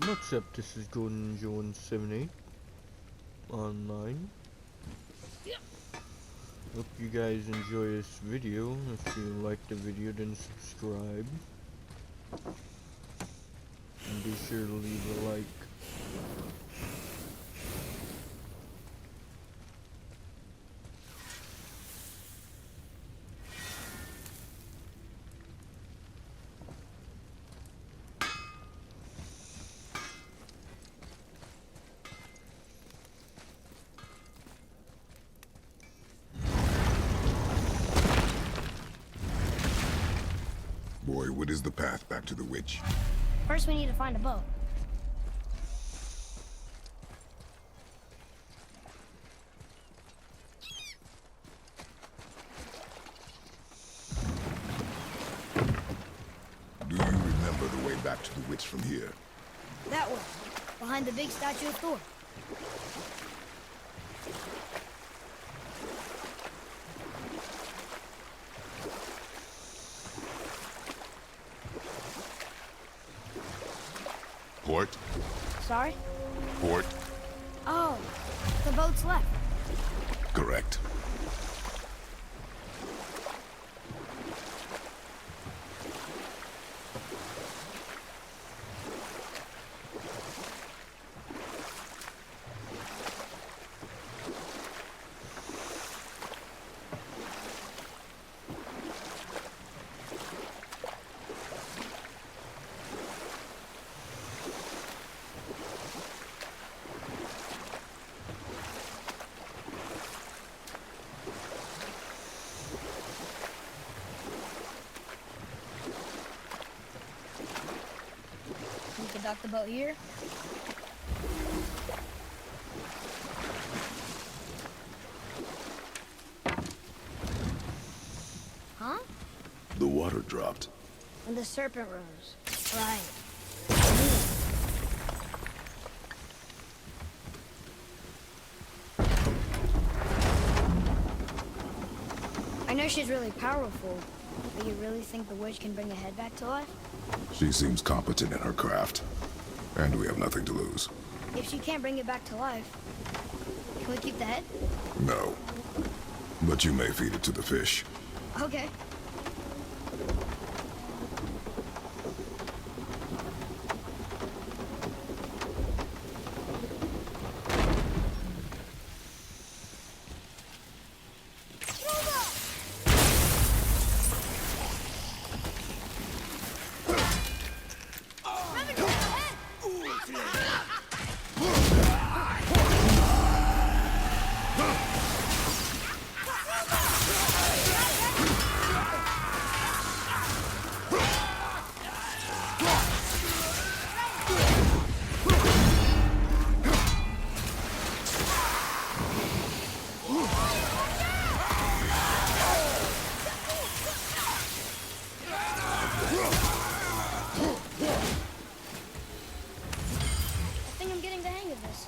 What's up? This is Golden Ninja 178 online. Hope you guys enjoy this video. If you like the video, then subscribe. And be sure to leave a like. Boy, what is the path back to the witch? First, we need to find a boat. Do you remember the way back to the witch from here? That way, behind the big statue of Thor. Port? Sorry? Port? Oh, the boat's left. Correct. We can dock the boat here. Huh? The water dropped. And the serpent rose. Right. I know she's really powerful, but you really think the witch can bring a head back to life? She seems competent in her craft. And we have nothing to lose. If she can't bring it back to life, can we keep the head? No. But you may feed it to the fish. Okay. I think I'm getting the hang of this.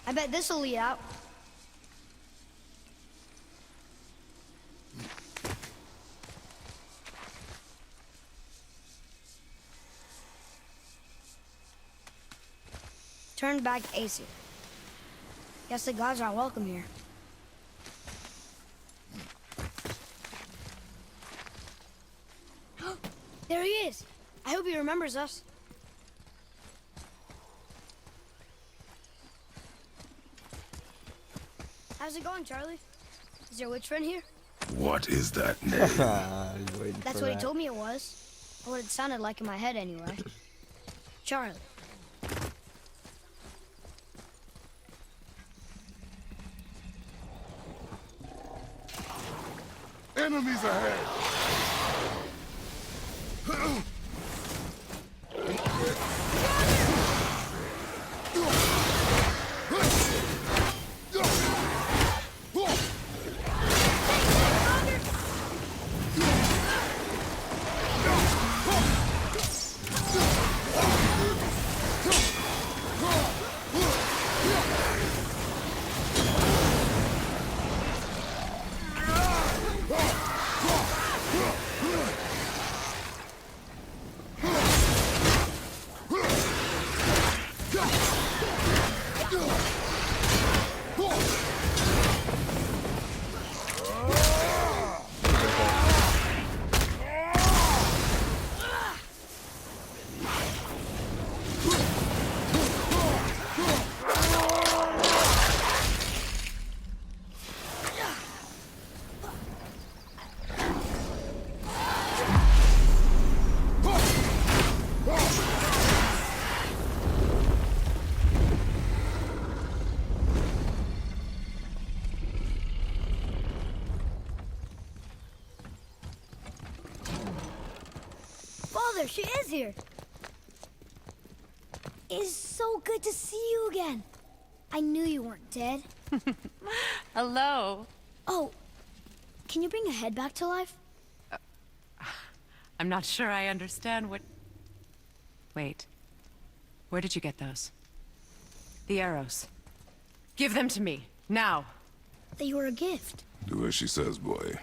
I bet this'll lead out. Turn back Aesir. Guess the gods aren't welcome here. There he is! I hope he remembers us. How's it going, Charlie? Is there a witch friend here? What is that name? He's waiting That's for what he that. told me it was. Or what it sounded like in my head anyway. Charlie. Enemies ahead! Mother, she is here. It's so good to see you again. I knew you weren't dead. Hello. Oh, can you bring a head back to life? I'm not sure I understand what... Wait. Where did you get those? The arrows. Give them to me, now. They were a gift. Do as she says, boy.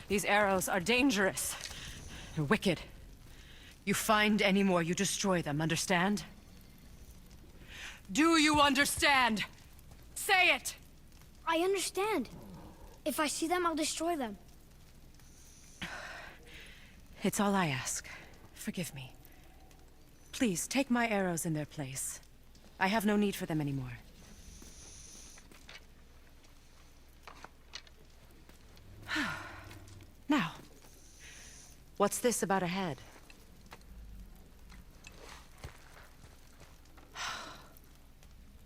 These arrows are dangerous. They're wicked. You find any more, you destroy them, understand? Do you understand? Say it! I understand. If I see them, I'll destroy them. It's all I ask. Forgive me. Please, take my arrows in their place. I have no need for them anymore. Now, what's this about a head?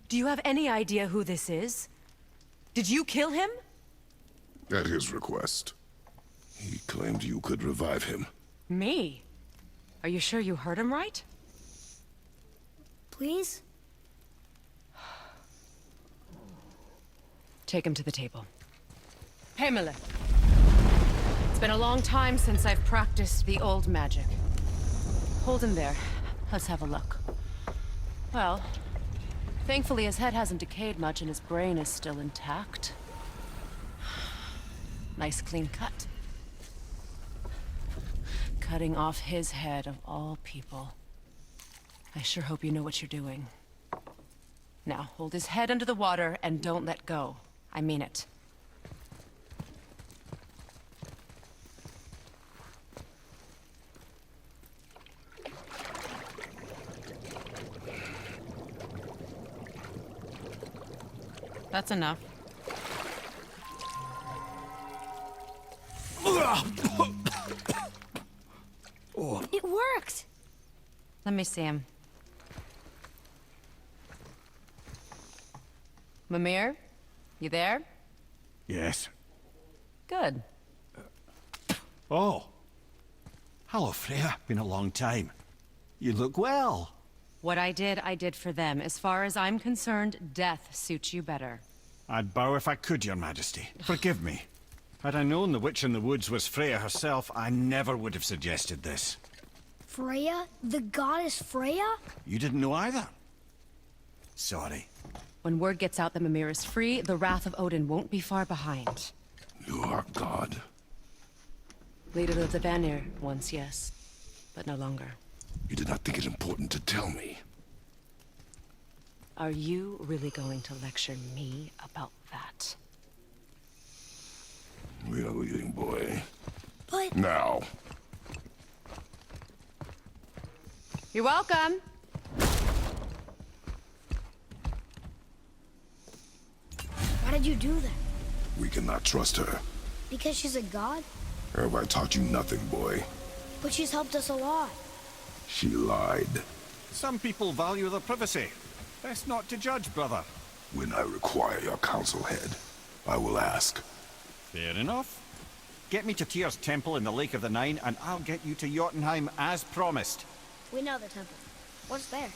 Do you have any idea who this is? Did you kill him? At his request. He claimed you could revive him. Me? Are you sure you heard him right? Please? Take him to the table. Pamela. It's been a long time since I've practiced the old magic. Hold him there. Let's have a look. Well, thankfully his head hasn't decayed much and his brain is still intact. Nice clean cut. Cutting off his head of all people. I sure hope you know what you're doing. Now, hold his head under the water and don't let go. I mean it. That's enough. It worked! Let me see him. Mimir? You there? Yes. Good. Oh. Hello, Freya. Been a long time. You look well. What I did for them. As far as I'm concerned, death suits you better. I'd bow if I could, Your Majesty. Forgive me. Had I known the witch in the woods was Freya herself, I never would have suggested this. Freya? The goddess Freya? You didn't know either? Sorry. When word gets out that Mimir is free, the wrath of Odin won't be far behind. You are God. Leader of the Vanir, once, yes. But no longer. You did not think it important to tell me. Are you really going to lecture me about that? We are leaving, boy. But... Now. You're welcome! Why did you do that? We cannot trust her. Because she's a god? Have I taught you nothing, boy? But she's helped us a lot. She lied. Some people value their privacy. Best not to judge, brother. When I require your council head, I will ask. Fair enough. Get me to Tyr's temple in the Lake of the Nine, and I'll get you to Jotunheim as promised. We know the temple. What's there?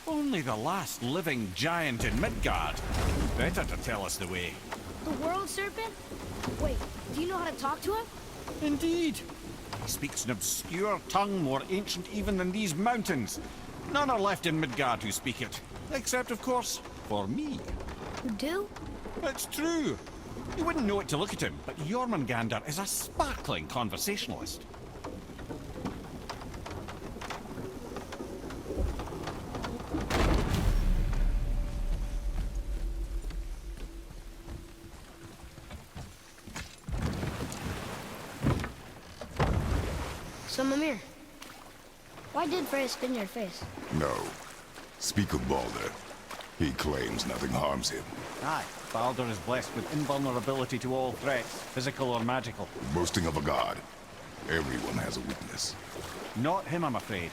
Only the last living giant in Midgard. Better to tell us the way. The world serpent? Wait, do you know how to talk to him? Indeed. He speaks an obscure tongue more ancient even than these mountains. None are left in Midgard who speak it. Except, of course, for me. You do? It's true. You wouldn't know it to look at him, but Jormungandr is a sparkling conversationalist. So, Mimir, why did Freya spit in your face? No. Speak of Baldur. He claims nothing harms him. Aye, Baldur is blessed with invulnerability to all threats, physical or magical. Boasting of a god. Everyone has a weakness. Not him, I'm afraid.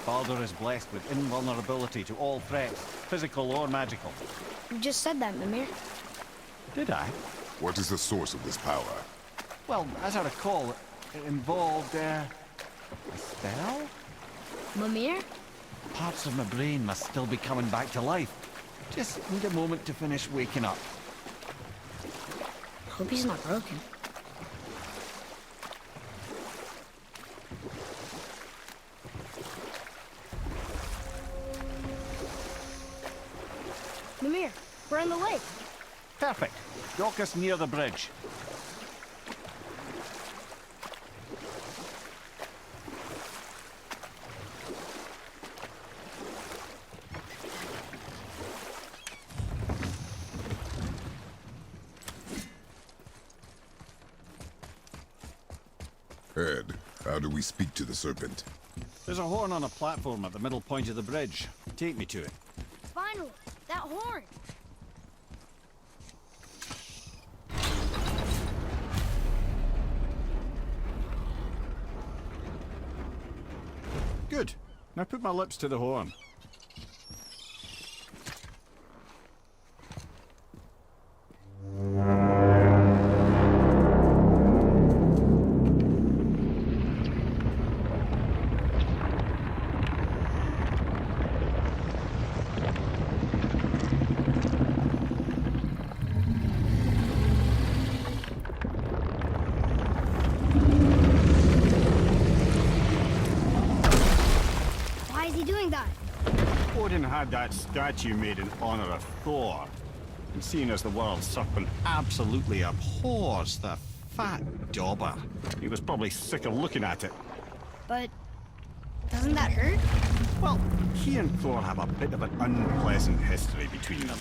Baldur is blessed with invulnerability to all threats, physical or magical. You just said that, Mimir. Did I? What is the source of this power? Well, as I recall, It involved, a spell? Mimir? Parts of my brain must still be coming back to life. Just need a moment to finish waking up. Hope he's not broken. Mimir, we're in the lake. Perfect. Dock us near the bridge. Ed, how do we speak to the serpent? There's a horn on a platform at the middle point of the bridge. Take me to it. Finally, that horn. Good. Now put my lips to the horn. Why is he doing that? Odin had that statue made in honor of Thor. And seeing as the world serpent absolutely abhors the fat dauber, he was probably sick of looking at it. But doesn't that hurt? Well, he and Thor have a bit of an unpleasant history between them.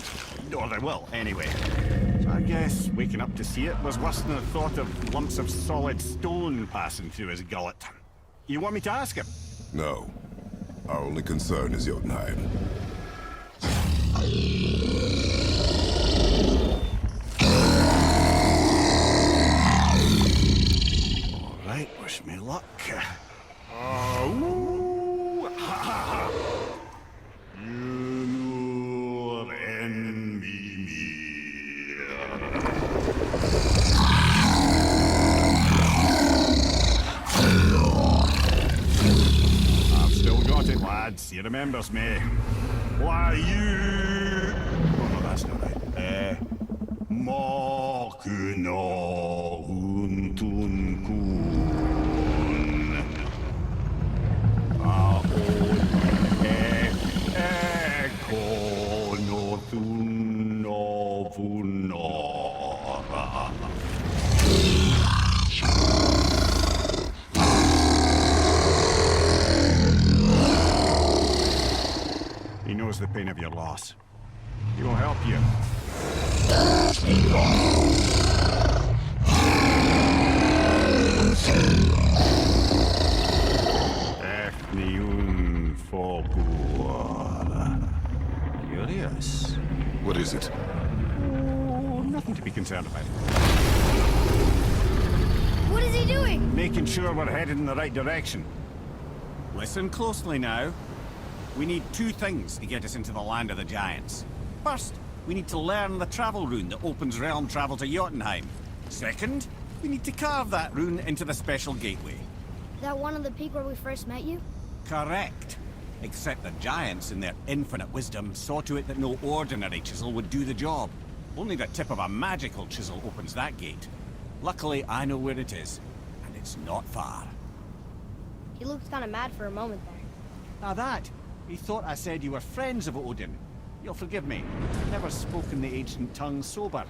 Or they will, anyway. So I guess waking up to see it was worse than the thought of lumps of solid stone passing through his gullet. You want me to ask him? No. Our only concern is Jotunheim. All right, wish me luck. Ooh, ha, ha, ha. You envy me. I've still got it, lads. He remembers me. Why you? Oh no, that's not right. Makuna huntun kun. Ekono thuno vunora. He knows the pain of your loss. He will help you. Efniun Fogur. Curious. What is it? Oh, nothing to be concerned about. What is he doing? Making sure we're headed in the right direction. Listen closely now. We need two things to get us into the land of the giants. First, we need to learn the travel rune that opens realm travel to Jotunheim. Second, we need to carve that rune into the special gateway. That one on the peak where we first met you? Correct. Except the giants, in their infinite wisdom, saw to it that no ordinary chisel would do the job. Only the tip of a magical chisel opens that gate. Luckily, I know where it is, and it's not far. He looked kind of mad for a moment there. Now that, he thought I said you were friends of Odin. You'll forgive me. I've never spoken the ancient tongue sober.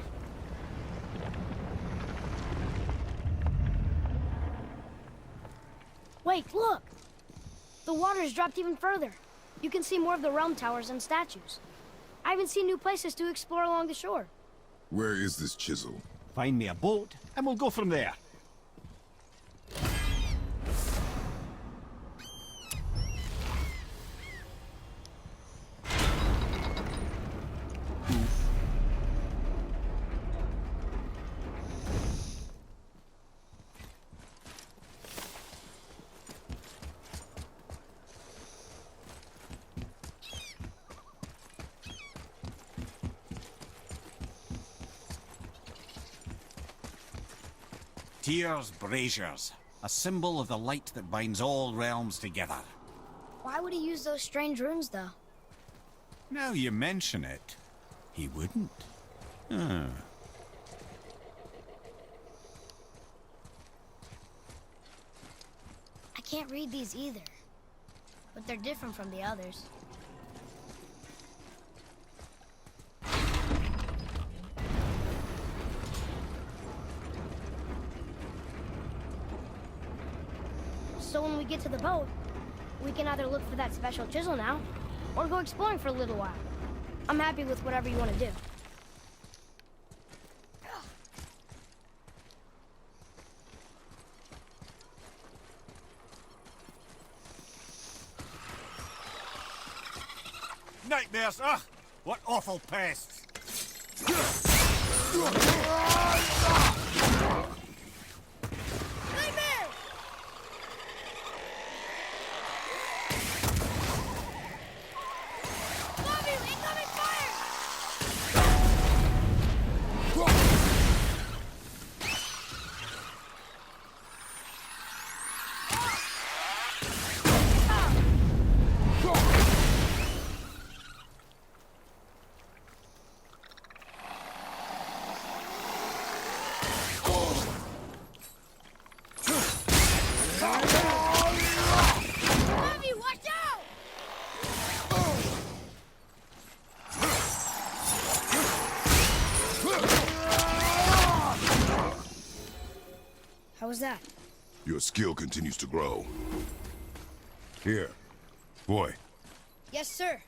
Wait, look! The water's dropped even further. You can see more of the realm towers and statues. I even see new places to explore along the shore. Where is this chisel? Find me a boat, and we'll go from there. Tears, braziers. A symbol of the light that binds all realms together. Why would he use those strange runes, though? Now you mention it, he wouldn't. Hmm. I can't read these either. But they're different from the others. So when we get to the boat, we can either look for that special chisel now, or go exploring for a little while. I'm happy with whatever you want to do. Nightmares, ugh! What awful pests! Nightmare! Bobby, incoming fire! Bobby, watch out! How was that? Your skill continues to grow. Here. Boy, Yes, sir.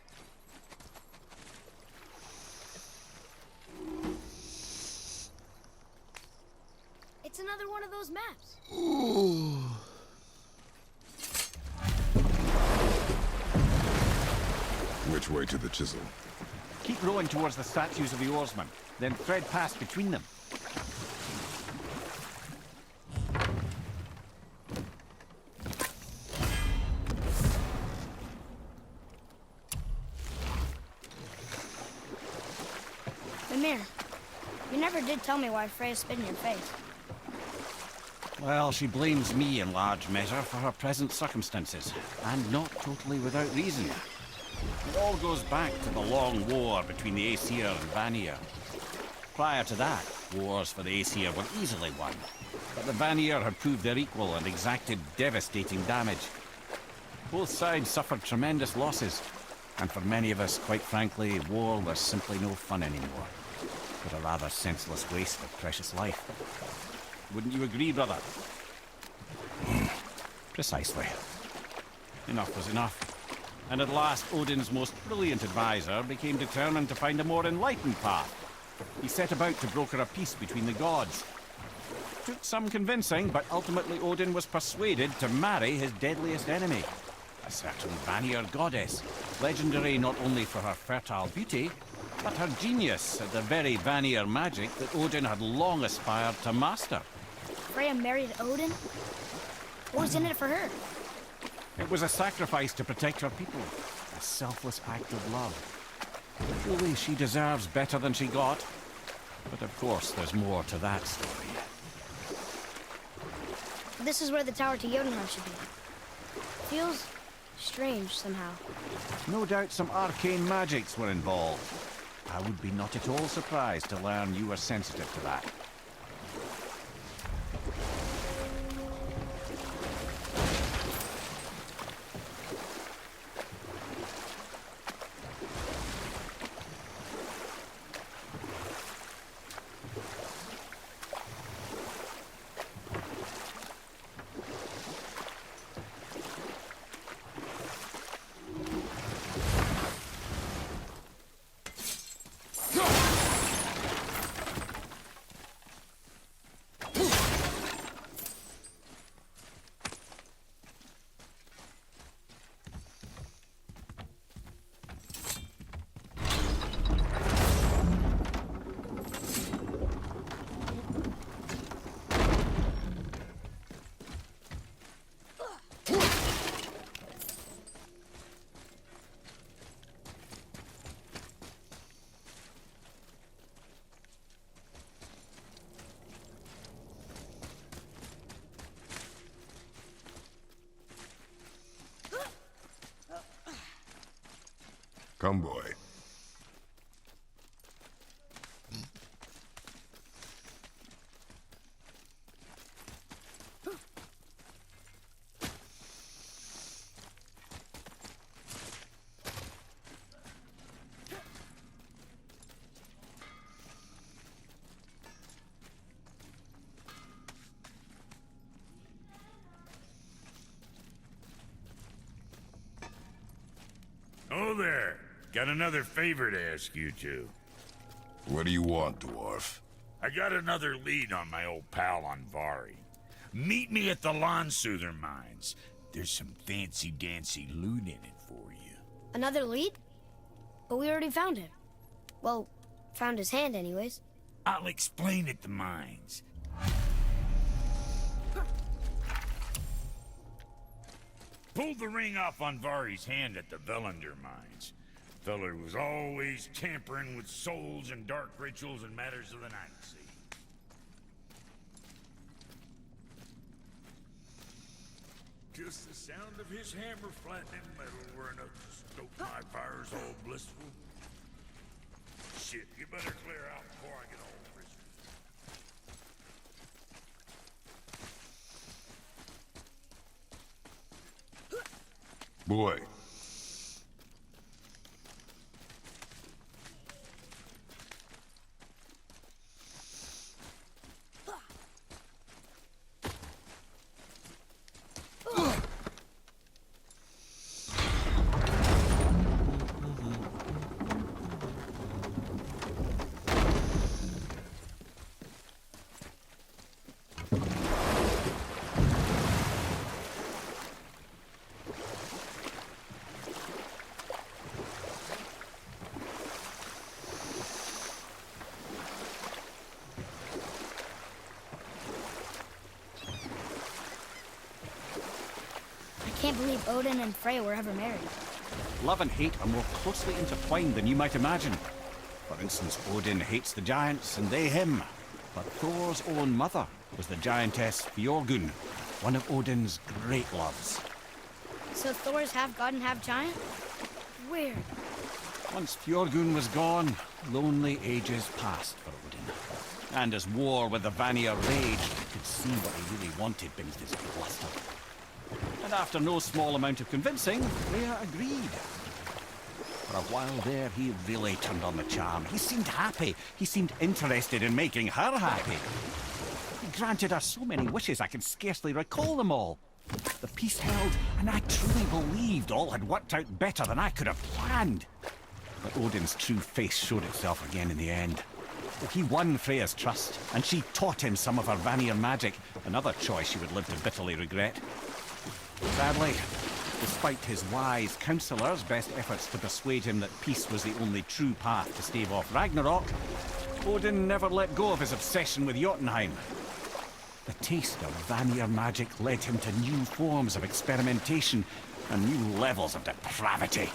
It's another one of those maps. which way to the chisel? Keep rowing towards the statues of the oarsmen, then thread past between them. Mimir, you never did tell me why Freya spit in your face. Well, she blames me in large measure for her present circumstances, and not totally without reason. It all goes back to the long war between the Aesir and Vanir. Prior to that, wars for the Aesir were easily won, but the Vanir had proved their equal and exacted devastating damage. Both sides suffered tremendous losses, and for many of us, quite frankly, war was simply no fun anymore, but a rather senseless waste of precious life. Wouldn't you agree, brother? Precisely. Enough was enough. And at last, Odin's most brilliant advisor became determined to find a more enlightened path. He set about to broker a peace between the gods. Took some convincing, but ultimately Odin was persuaded to marry his deadliest enemy, a certain Vanir goddess, legendary not only for her fertile beauty, but her genius at the very Vanir magic that Odin had long aspired to master. Freya married Odin? What was in it for her? It was a sacrifice to protect her people, a selfless act of love. Truly, she deserves better than she got. But of course, there's more to that story. This is where the tower to Jotunheim should be. Feels strange somehow. No doubt some arcane magics were involved. I would be not at all surprised to learn you were sensitive to that. Come, boy. Oh there! Got another favor to ask you two. What do you want, dwarf? I got another lead on my old pal Andvari. Meet me at the Lawn Soother Mines. There's some fancy-dancy loot in it for you. Another lead? But we already found him. Well, found his hand anyways. I'll explain at the mines. Pulled the ring off Andvari's hand at the Velander Mines. Feller was always tampering with souls and dark rituals and matters of the night, see? Just the sound of his hammer flattening metal were enough to stoke my fires all blissful. Shit, you better clear out before I get all frisky. Boy. I can't believe Odin and Freya were ever married. Love and hate are more closely intertwined than you might imagine. For instance, Odin hates the giants and they him. But Thor's own mother was the giantess Fjorgun, one of Odin's great loves. So Thor's half god and half giant? Weird. Once Fjorgun was gone, lonely ages passed for Odin. And as war with the Vanir raged, he could see what he really wanted beneath his bluster. And after no small amount of convincing, Freya agreed. For a while there, he really turned on the charm. He seemed happy. He seemed interested in making her happy. He granted her so many wishes I can scarcely recall them all. The peace held, and I truly believed all had worked out better than I could have planned. But Odin's true face showed itself again in the end. He won Freya's trust, and she taught him some of her Vanir magic, another choice she would live to bitterly regret. Sadly, despite his wise counselors' best efforts to persuade him that peace was the only true path to stave off Ragnarok, Odin never let go of his obsession with Jotunheim. The taste of Vanir magic led him to new forms of experimentation and new levels of depravity.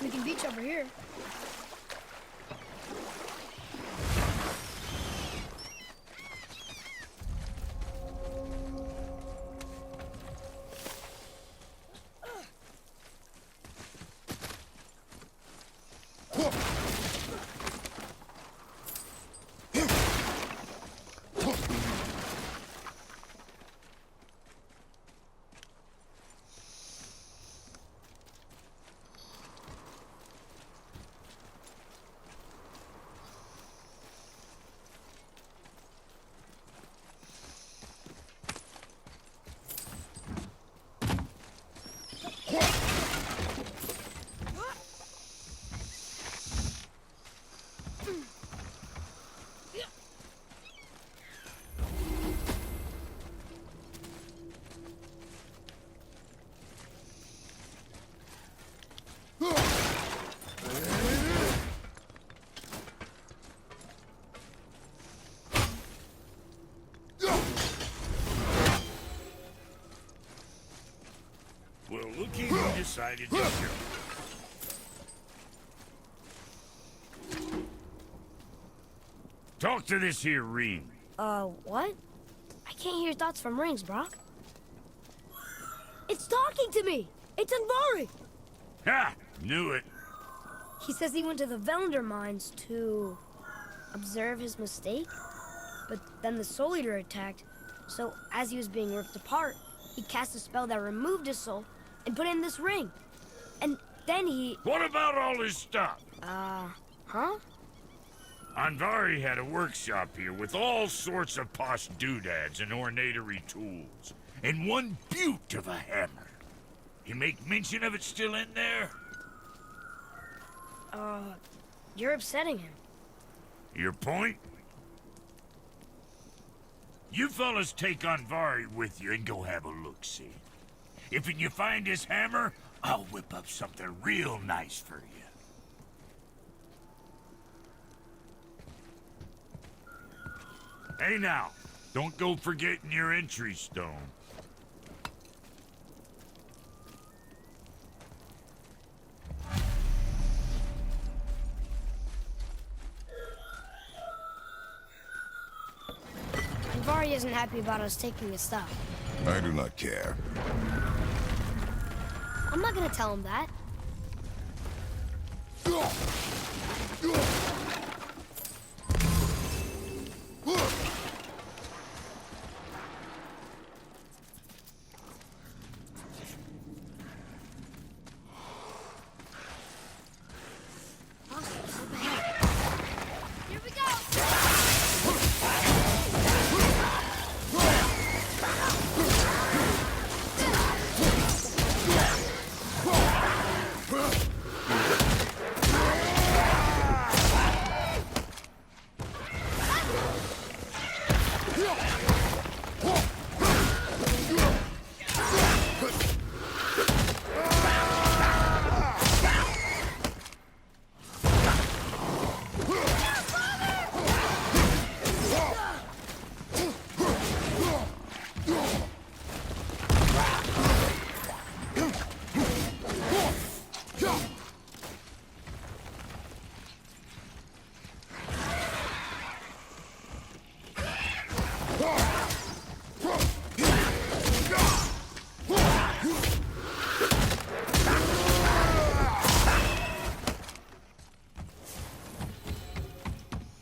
We can beach over here. decided to jump. Talk to this here ring. What? I can't hear thoughts from rings, Brock. It's talking to me! It's Anvari! Ha! Knew it. He says he went to the Velander mines to observe his mistake, but then the Soul Eater attacked, so as he was being ripped apart, he cast a spell that removed his soul and put it in this ring. And then he... What about all his stuff? Huh? Anvari had a workshop here with all sorts of posh doodads and ornatory tools, and one beaut of a hammer. You make mention of it still in there? You're upsetting him. Your point? You fellas take Anvari with you and go have a look-see. If you find his hammer, I'll whip up something real nice for you. Hey now, don't go forgetting your entry stone. Anvari isn't happy about us taking his stuff. I do not care. I'm not gonna tell him that. Here we go!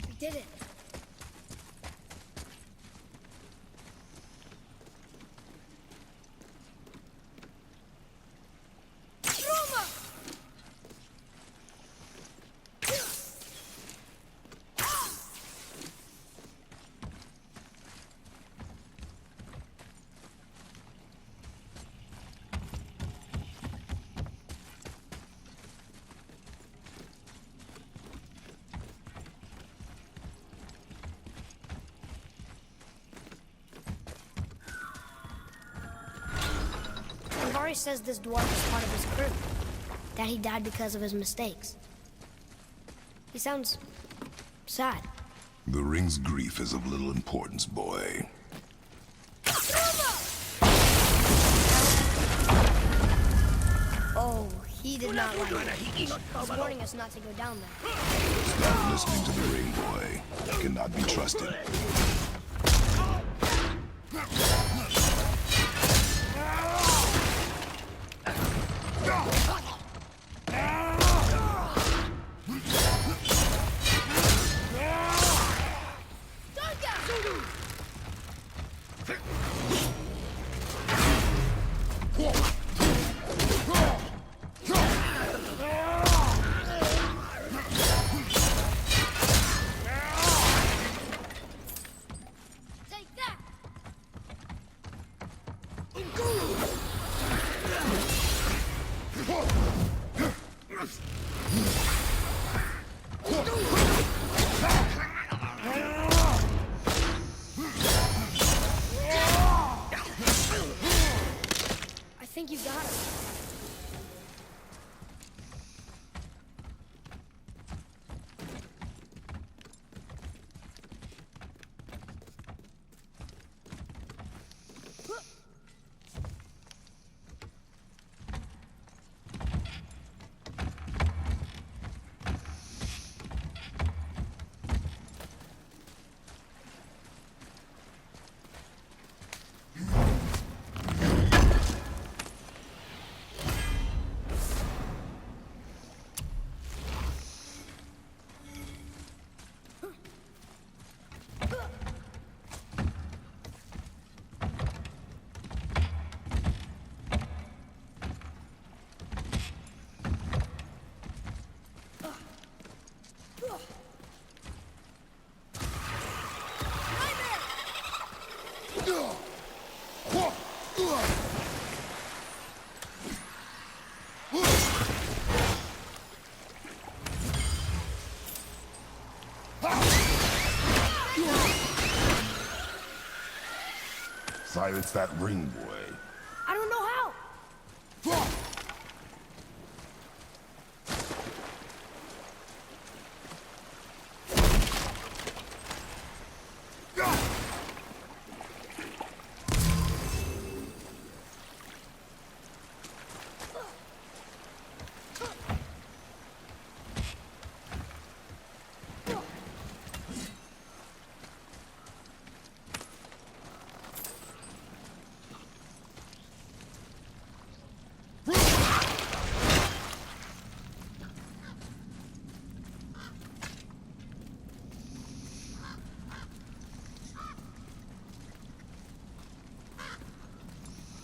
We did it. Anvari says this dwarf is part of his crew. That he died because of his mistakes. He sounds sad. The ring's grief is of little importance, boy. Oh, he did not like it. He's warning us not to go down there. Stop listening to the ring, boy. It cannot be trusted. Take that! I think you got it. silence that ring, boy. I don't know how.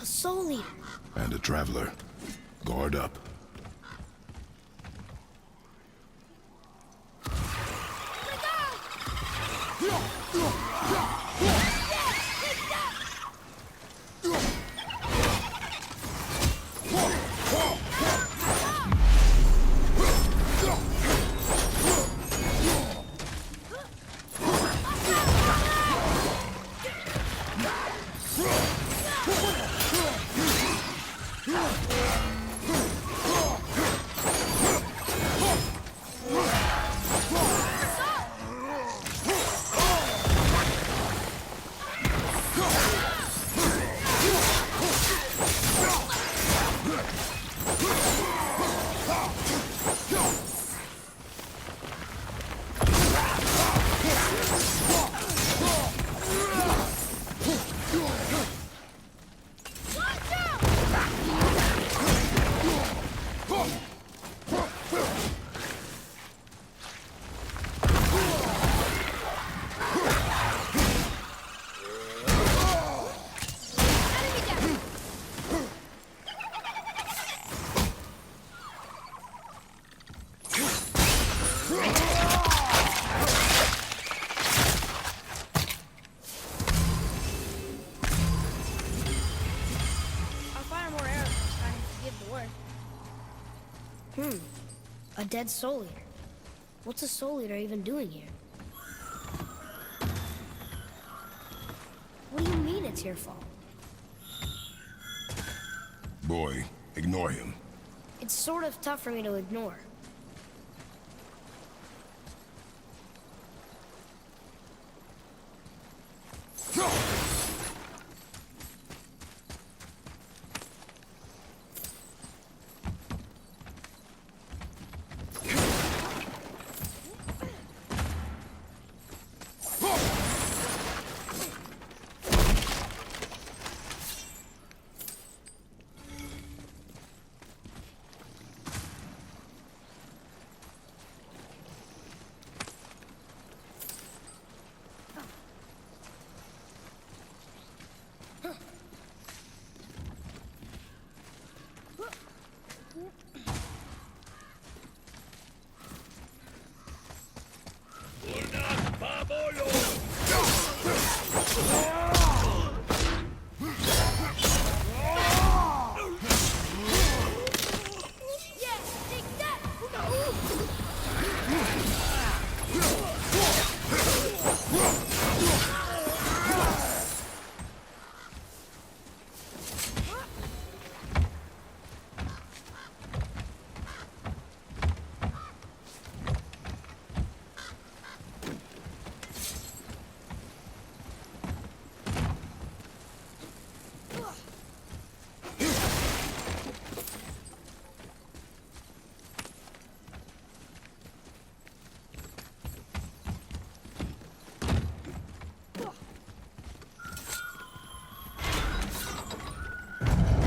A soul eater. And a traveler. Guard up. I'll fire more arrows next time if you give the word. A dead soul eater. What's a soul eater even doing here? What do you mean it's your fault? Boy, ignore him. It's sort of tough for me to ignore.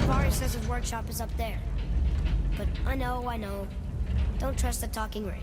Vari says his workshop is up there. But I know. Don't trust the talking ring.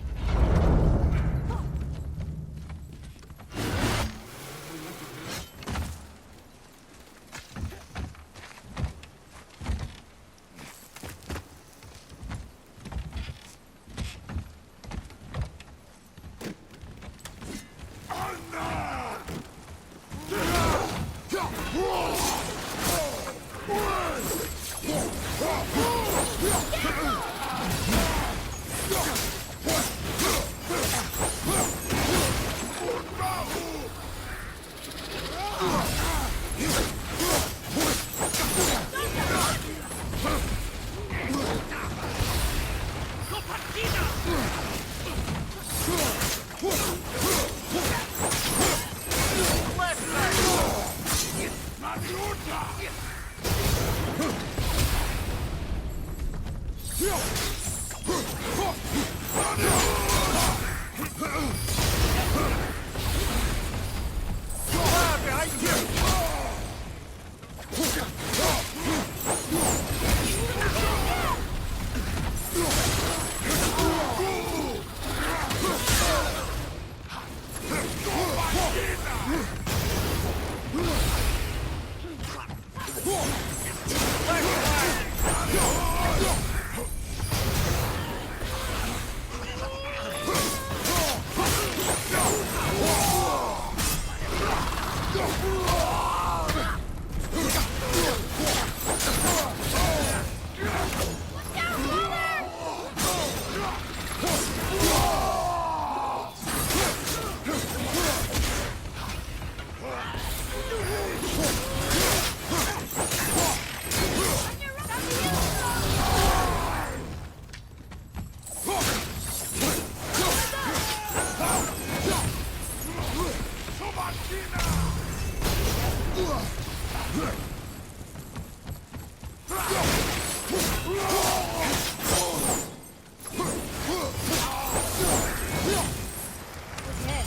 Okay,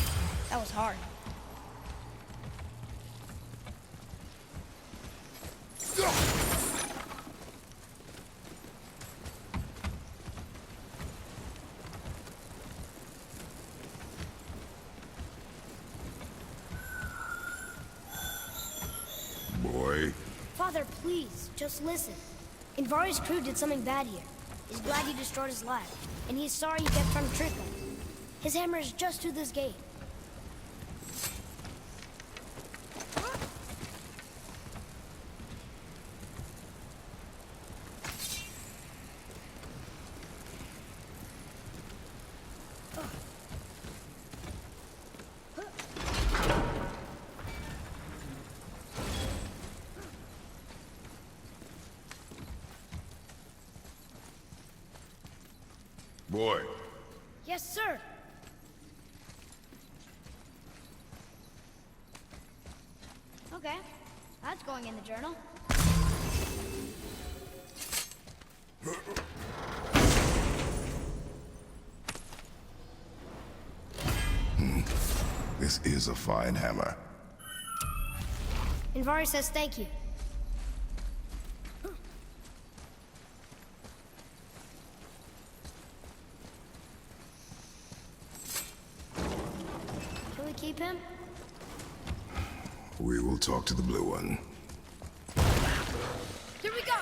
that was hard. Boy, Father, please, just listen. Invari's crew did something bad here. He's glad you destroyed his lab, and he's sorry you kept trying to trick him. His hammer is just through this gate. boy, Yes, sir. Okay, that's going in the journal. this is a fine hammer. Invari says thank you. Can we keep him? We will talk to the blue one. Here we go!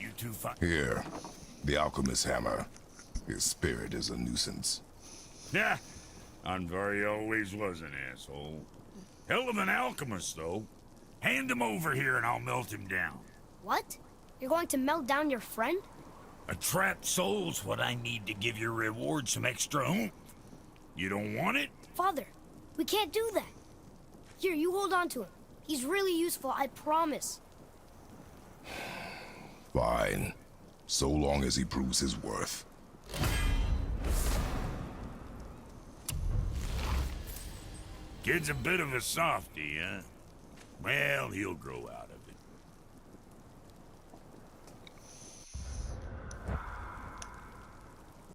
You two fight. Here, the alchemist's hammer. His spirit is a nuisance. Yeah, Anvari always was an asshole. Hell of an alchemist, though. Hand him over here and I'll melt him down. What? You're going to melt down your friend? A trapped soul's what I need to give your reward some extra oomph. You don't want it? Father, we can't do that. Here, you hold on to him. He's really useful, I promise. Fine. So long as he proves his worth. Kid's a bit of a softy, huh? Well, he'll grow out of it.